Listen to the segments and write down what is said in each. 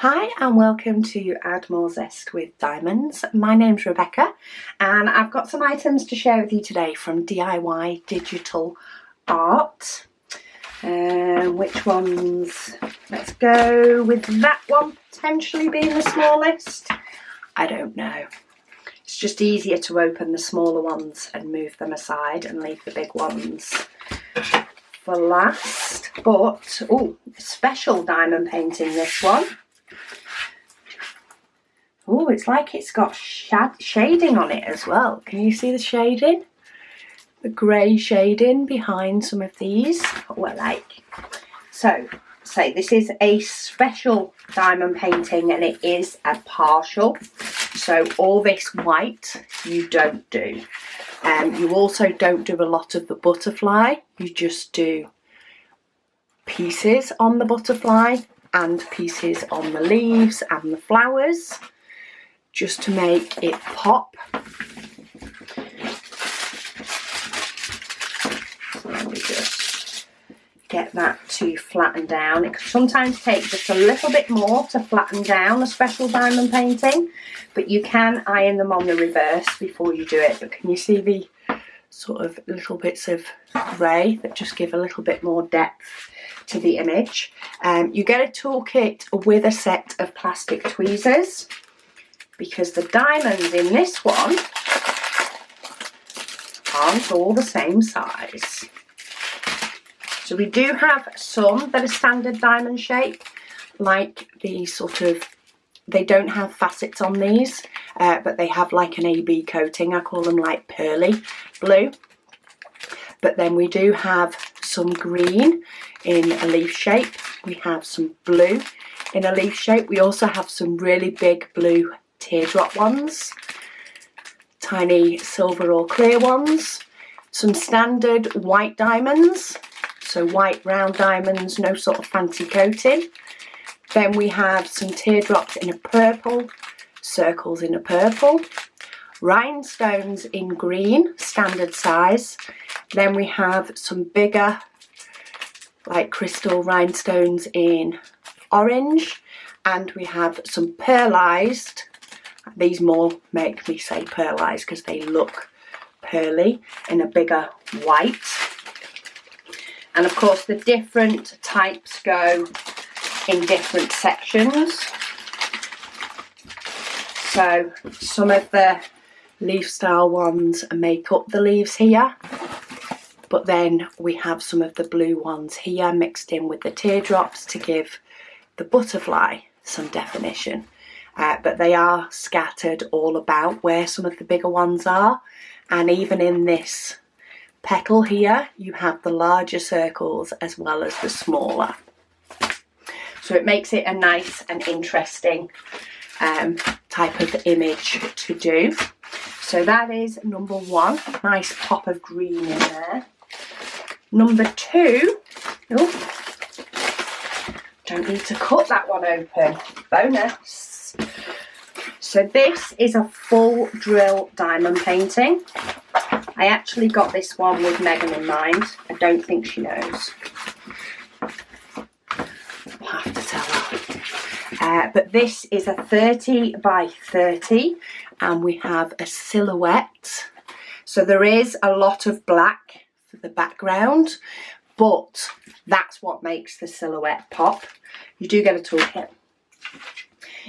Hi and welcome to Add More Zest with Diamonds. My name's Rebecca and I've got some items to share with you today from DIY Digital Art. Which ones? Let's go with that one potentially being the smallest. I don't know. It's just easier to open the smaller ones and move them aside and leave the big ones for last. But, oh, special diamond painting this one. Oh, it's like it's got shading on it as well. Can you see the shading? The grey shading behind some of these. What I like. So this is a special diamond painting and it is a partial. So all this white you don't do. You also don't do a lot of the butterfly. You just do pieces on the butterfly and pieces on the leaves and the flowers, just to make it pop. So let me just get that to flatten down. It can sometimes take just a little bit more to flatten down a special diamond painting, but you can iron them on the reverse before you do it. But can you see the sort of little bits of grey that just give a little bit more depth to the image? You get a toolkit with a set of plastic tweezers, because the diamonds in this one aren't all the same size. So we do have some that are standard diamond shape, like the sort of, they don't have facets on these, but they have like an AB coating. I call them like pearly blue. But then we do have some green in a leaf shape. We have some blue in a leaf shape. We also have some really big blue teardrop ones, tiny silver or clear ones, some standard white diamonds, so white round diamonds, no sort of fancy coating. Then we have some teardrops in a purple, circles in a purple, rhinestones in green, standard size. Then we have some bigger, like crystal rhinestones in orange, and we have some pearlized. These more make me say pearlized because they look pearly, in a bigger white. And of course the different types go in different sections. So some of the leaf style ones make up the leaves here, but then we have some of the blue ones here mixed in with the teardrops to give the butterfly some definition. But they are scattered all about where some of the bigger ones are, and even in this petal here you have the larger circles as well as the smaller, so it makes it a nice and interesting type of image to do. So that is number one, nice pop of green in there. Number two, oh, don't need to cut that one open, bonus. So this is a full drill diamond painting. I actually got this one with Megan in mind. I don't think she knows. I'll have to tell her. But this is a 30 by 30 and we have a silhouette. So there is a lot of black for the background, but that's what makes the silhouette pop. You do get a toolkit.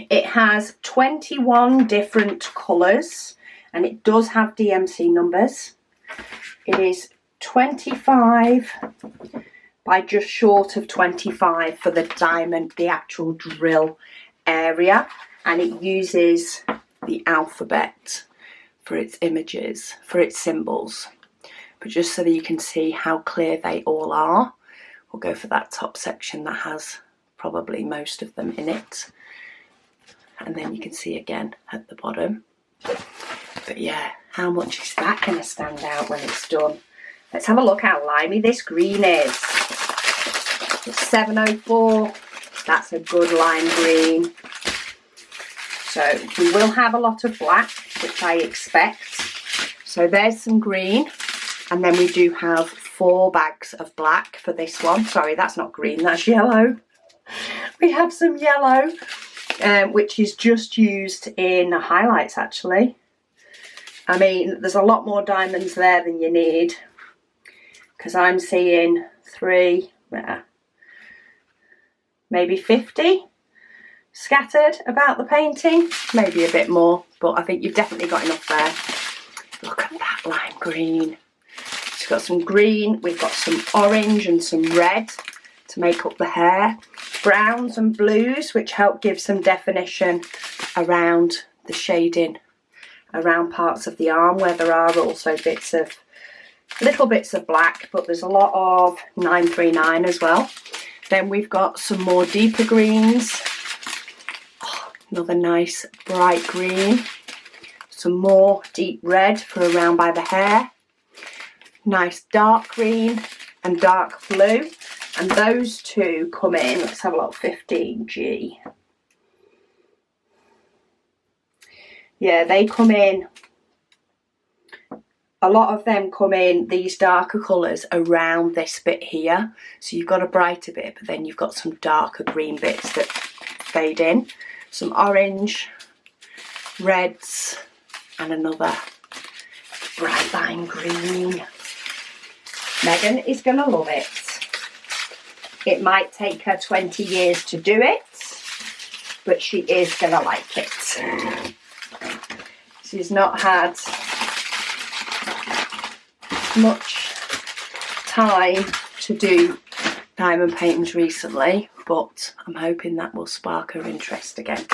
It has 21 different colours and it does have DMC numbers. It is 25 by just short of 25 for the diamond, the actual drill area, and it uses the alphabet for its images, for its symbols. But just so that you can see how clear they all are, we'll go for that top section that has probably most of them in it. And then you can see again at the bottom. But yeah, how much is that going to stand out when it's done? Let's have a look how limey this green is. It's 704. That's a good lime green. So we will have a lot of black, which I expect. So there's some green. And then we do have 4 bags of black for this one. Sorry, that's not green, that's yellow. We have some yellow. which is just used in highlights actually. I mean, there's a lot more diamonds there than you need, because I'm seeing 3, maybe 50 scattered about the painting, maybe a bit more, but I think you've definitely got enough there. Look at that lime green. It's got some green, we've got some orange and some red to make up the hair, browns and blues which help give some definition around the shading around parts of the arm, where there are also little bits of black, but there's a lot of 939 as well. Then we've got some more deeper greens. Oh, another nice bright green. Some more deep red for around by the hair. Nice dark green and dark blue. And those two come in, let's have a look, 15G. Yeah, they come in, a lot of them come in these darker colours around this bit here. So you've got a brighter bit, but then you've got some darker green bits that fade in. Some orange, reds, and another bright lime green. Megan is going to love it. It might take her 20 years to do it, but she is going to like it. She's not had much time to do diamond paintings recently, but I'm hoping that will spark her interest again.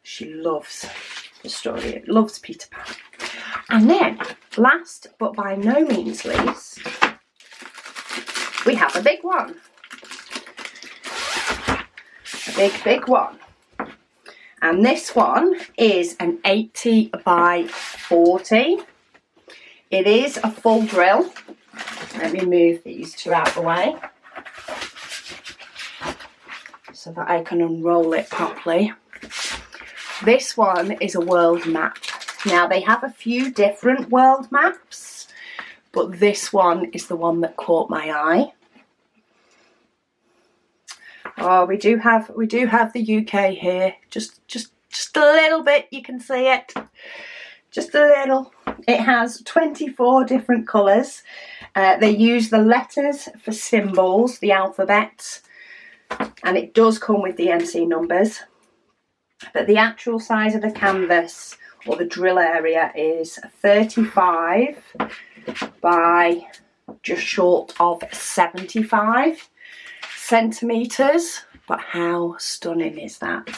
She loves the story, loves Peter Pan. And then, last but by no means least, we have a big one. A big one. And this one is an 80 by 40. It is a full drill. Let me move these two out of the way so that I can unroll it properly. This one is a world map. Now they have a few different world maps, but this one is the one that caught my eye. Oh, we do have the UK here, just a little bit, you can see it, just a little. It has 24 different colours. They use the letters for symbols, the alphabet, and it does come with the MC numbers. But the actual size of the canvas, or the drill area, is 35 by just short of 75 centimetres. But how stunning is that?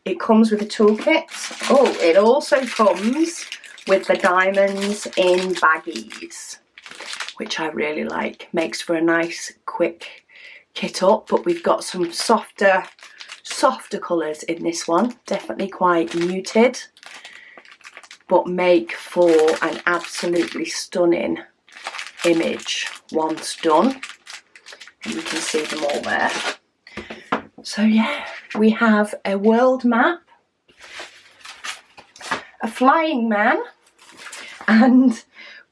It comes with a toolkit. Oh, it also comes with the diamonds in baggies, which I really like. Makes for a nice quick kit up, but we've got some softer colours in this one. Definitely quite muted, but make for an absolutely stunning image once done. And you can see them all there. So yeah, we have a world map, a flying man, and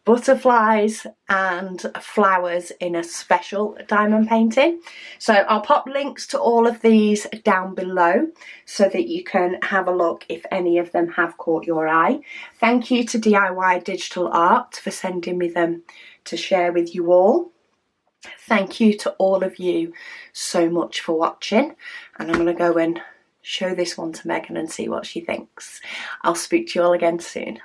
butterflies and flowers in a special diamond painting. So I'll pop links to all of these down below so that you can have a look if any of them have caught your eye. Thank you to DIYDigitalArt for sending me them to share with you all. Thank you to all of you so much for watching, and I'm going to go and show this one to Megan and see what she thinks. I'll speak to you all again soon.